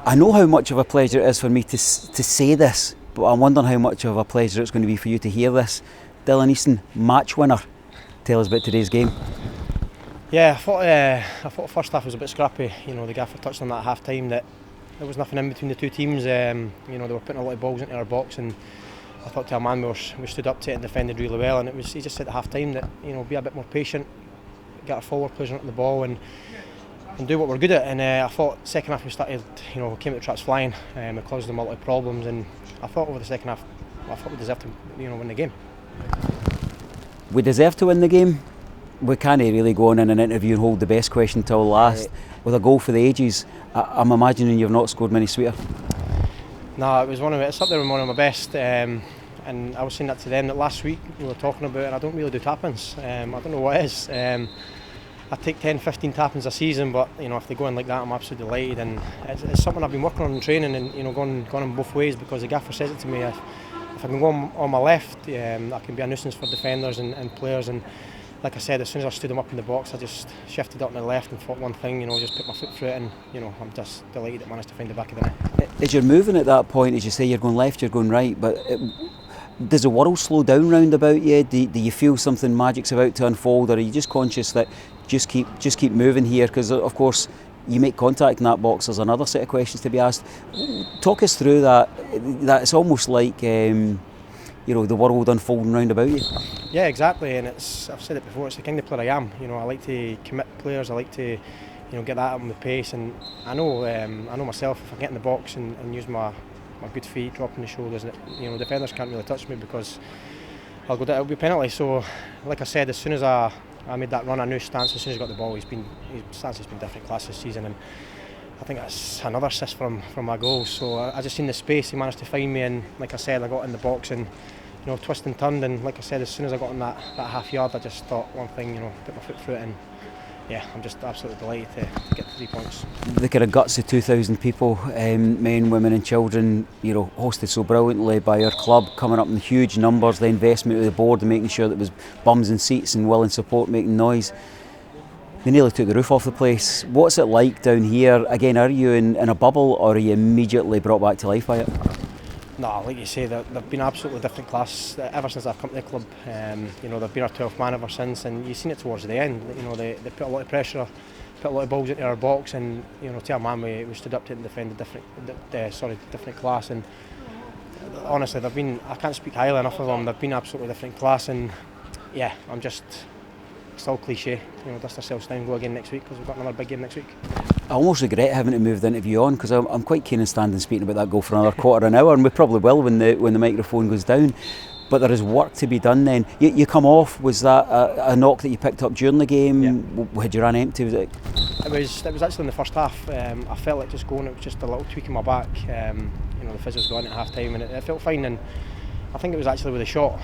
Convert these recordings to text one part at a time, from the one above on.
I know how much of a pleasure it is for me to say this, but I'm wondering how much of a pleasure it's going to be for you to hear this. Dylan Easton, match winner. Tell us about today's game. Yeah, I thought the first half was a bit scrappy. You know, the gaffer touched on that at half time that there was nothing in between the two teams. You know, they were putting a lot of balls into our box, and I thought to our man we stood up to it and defended really well. And he just said at half time that, you know, be a bit more patient, get our forward players onto the ball and do what we're good at. And I thought second half we started, you know, came at the traps flying. We caused them a lot of problems, and I thought over the second half, I thought we deserved to, you know, win the game. We deserve to win the game. We can't really go on in an interview and hold the best question till last. With a goal for the ages, I'm imagining you've not scored many sweeter. No, it's up there with one of my best. And I was saying that to them that last week we were talking about, and I don't really do tap-ins. I don't know what it is. I take 10-15 tap-ins a season, but you know, if they go in like that, I'm absolutely delighted. And it's something I've been working on in training, and you know, going in both ways, because the gaffer says it to me. If I can go on my left, I can be a nuisance for defenders and players. And like I said, as soon as I stood him up in the box, I just shifted up to the left and thought one thing, you know, just put my foot through it, and you know, I'm just delighted that I managed to find the back of the net. As you're moving at that point, as you say, you're going left, you're going right, but does the world slow down round about you? Do you feel something magic's about to unfold, or are you just conscious that just keep moving here? Because of course you make contact in that box, there's another set of questions to be asked. Talk us through that. It's almost like you know, the world unfolding round about you. Yeah, exactly, and I've said it before, it's the kind of player I am. You know, I like to commit players, I like to, you know, get that at them with pace, and I know myself, if I get in the box and use my good feet, dropping the shoulders, you know, defenders can't really touch me because it'll be a penalty. So, like I said, as soon as I made that run, I knew Stance, as soon as he got the ball, Stance has been different class this season, and I think that's another assist from my goal. So I just seen the space, he managed to find me, and like I said, I got in the box and, you know, twist and turned, and like I said, as soon as I got in that half yard, I just thought one thing, you know, put my foot through it, and yeah, I'm just absolutely delighted to get 3 points. The kind of guts of 2,000 people, men, women and children, you know, hosted so brilliantly by our club, coming up in huge numbers, the investment of the board and making sure that it was bums and seats and willing support, making noise. They nearly took the roof off the place. What's it like down here? Again, are you in a bubble, or are you immediately brought back to life by it? No, like you say, they've been absolutely different class ever since I've come to the club. You know, they've been our 12th man ever since, and you've seen it towards the end. You know, they put a lot of pressure, put a lot of balls into our box, and you know, to our man, we stood up to it and defended different class. And honestly, I can't speak highly enough of them. They've been absolutely different class, and yeah, it's all cliche. You know, dust ourselves down, go again next week, because we've got another big game next week. I almost regret having to move the interview on, because I'm quite keen on standing speaking about that goal for another quarter of an hour, and we probably will when the microphone goes down. But there is work to be done then. You come off, was that a knock that you picked up during the game? Yeah. Had you ran empty? It was actually in the first half. I felt like just going, it was just a little tweak in my back. You know, the physio was gone at half time, and it felt fine, and I think it was actually with a shot.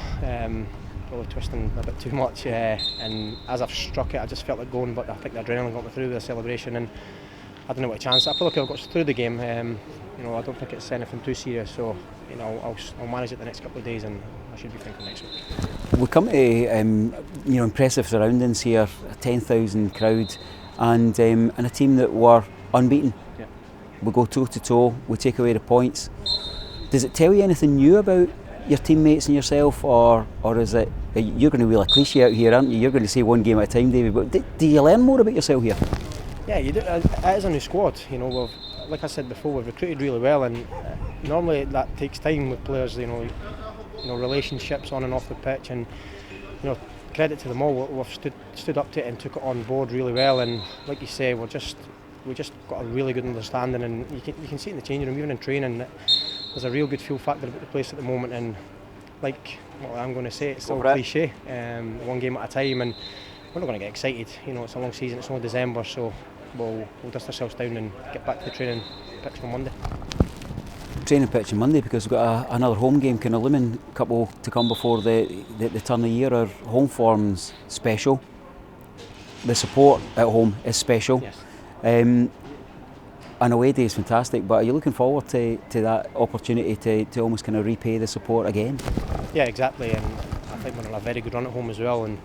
Probably twisting a bit too much, and as I've struck it, I just felt like going, but I think the adrenaline got me through with the celebration, and I didn't know what a chance. I feel like I've got through the game. You know, I don't think it's anything too serious, so you know, I'll manage it the next couple of days, and I should be thinking next week. We come to you know, impressive surroundings here, a 10,000 crowd, and a team that were unbeaten. Yeah. We go toe to toe, we take away the points. Does it tell you anything new about your teammates and yourself, or is it, you're going to wheel a cliche out here, aren't you? You're going to say one game at a time, David, but do you learn more about yourself here? Yeah, you do. It is a new squad. You know, like I said before, we've recruited really well, and normally that takes time with players. You know, relationships on and off the pitch, and you know, credit to them all. We've stood up to it and took it on board really well. And like you say, we just got a really good understanding, and you can see it in the changing room, even in training. There's a real good feel factor about the place at the moment, and like what I'm going to say, it's still cliche. One game at a time, and we're not going to get excited. You know, it's a long season. It's only December, so we'll dust ourselves down and get back to the training pitch on Monday. Training pitch on Monday, because we've got another home game, kind of looming, couple to come before the turn of the year. Our home form's special. The support at home is special. Yes. An away day is fantastic, but are you looking forward to that opportunity to almost kind of repay the support again? Yeah, exactly, and I think we're on a very good run at home as well, and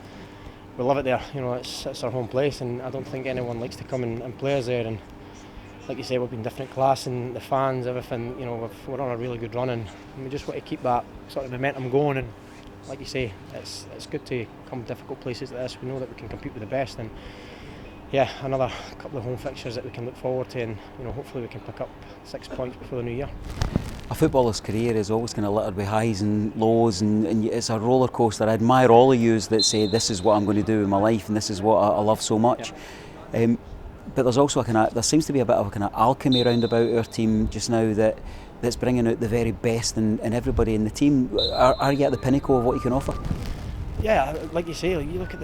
we love it there. You know, it's our home place, and I don't think anyone likes to come and play us there. And like you say, we've been different class and the fans, everything. You know, we're on a really good run, and we just want to keep that sort of momentum going. And like you say, it's good to come difficult places like this. We know that we can compete with the best, and yeah, another couple of home fixtures that we can look forward to, and you know, hopefully we can pick up 6 points before the new year. A footballer's career is always kind of littered with highs and lows, and it's a roller coaster. I admire all of you that say this is what I'm going to do in my life, and this is what I love so much. Yeah. But there's also there seems to be a bit of a kind of alchemy round about our team just now that's bringing out the very best in everybody in the team. Are you at the pinnacle of what you can offer? Yeah, like you say, like you look at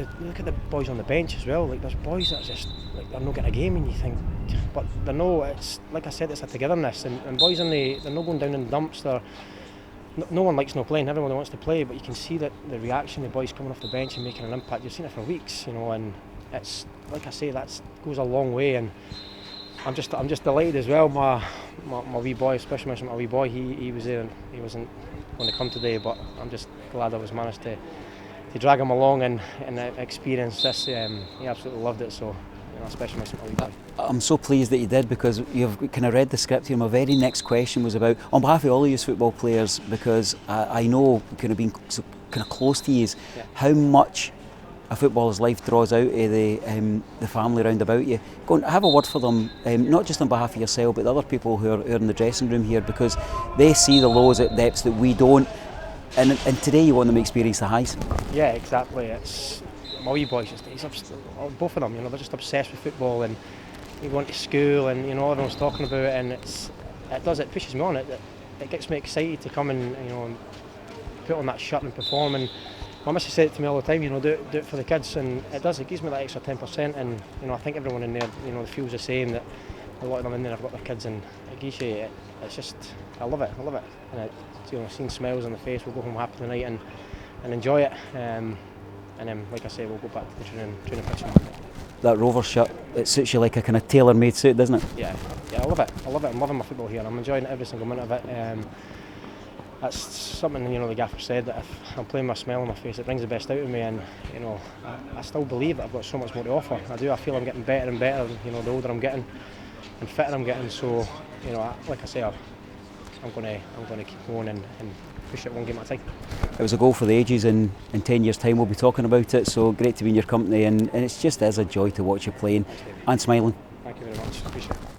the boys on the bench as well. Like there's boys that are just like they're not getting a game, and you think, but they're no. It's like I said, it's a togetherness, and boys they're not going down in the dumps. No one likes no playing. Everyone wants to play, but you can see that the reaction, the boys coming off the bench and making an impact. You've seen it for weeks, you know, and it's like I say, that goes a long way, and I'm just delighted as well. My wee boy, especially mentioned my wee boy, he was there and he wasn't going to come today, but I'm just glad I was managed to drag him along and experience this. He absolutely loved it, so you know, especially my wee boy. I'm so pleased that you did, because you've kind of read the script here. My very next question was about, on behalf of all of you football players, because I know kind of being so kind of close to you, how much a footballer's life draws out of the family round about you. Go and have a word for them, not just on behalf of yourself, but the other people who are in the dressing room here, because they see the lows at depths that we don't, and today you want them to experience the highs. Yeah, exactly. It's my wee boy's both of them. You know, they're just obsessed with football, and you go into school, and you know everyone's talking about it, and it pushes me on. It gets me excited to come and you know put on that shirt and perform. And my missus said it to me all the time, you know, do it for the kids, and it does. It gives me that extra 10%, and you know, I think everyone in there, you know, feels the same. That a lot of them in there have got their kids, and it gives you. It's just, I love it, and you know, seeing smiles on the face, we'll go home happy tonight and enjoy it. And then, like I say, we'll go back to the training pitch. That Rovers shirt, it suits you like a kind of tailor-made suit, doesn't it? Yeah, I love it. I'm loving my football here. I'm enjoying every single minute of it. That's something, you know, the gaffer said, that if I'm playing with a smile on my face, it brings the best out of me, and you know, I still believe that I've got so much more to offer. I do. I feel I'm getting better and better. You know, the older I'm getting, and fitter I'm getting. So, you know, like I say, I'm going to keep going and push it one game at a time. It was a goal for the ages, and in 10 years' time we'll be talking about it. So great to be in your company, and it's just as a joy to watch you playing and smiling. Thank you very much. Appreciate it.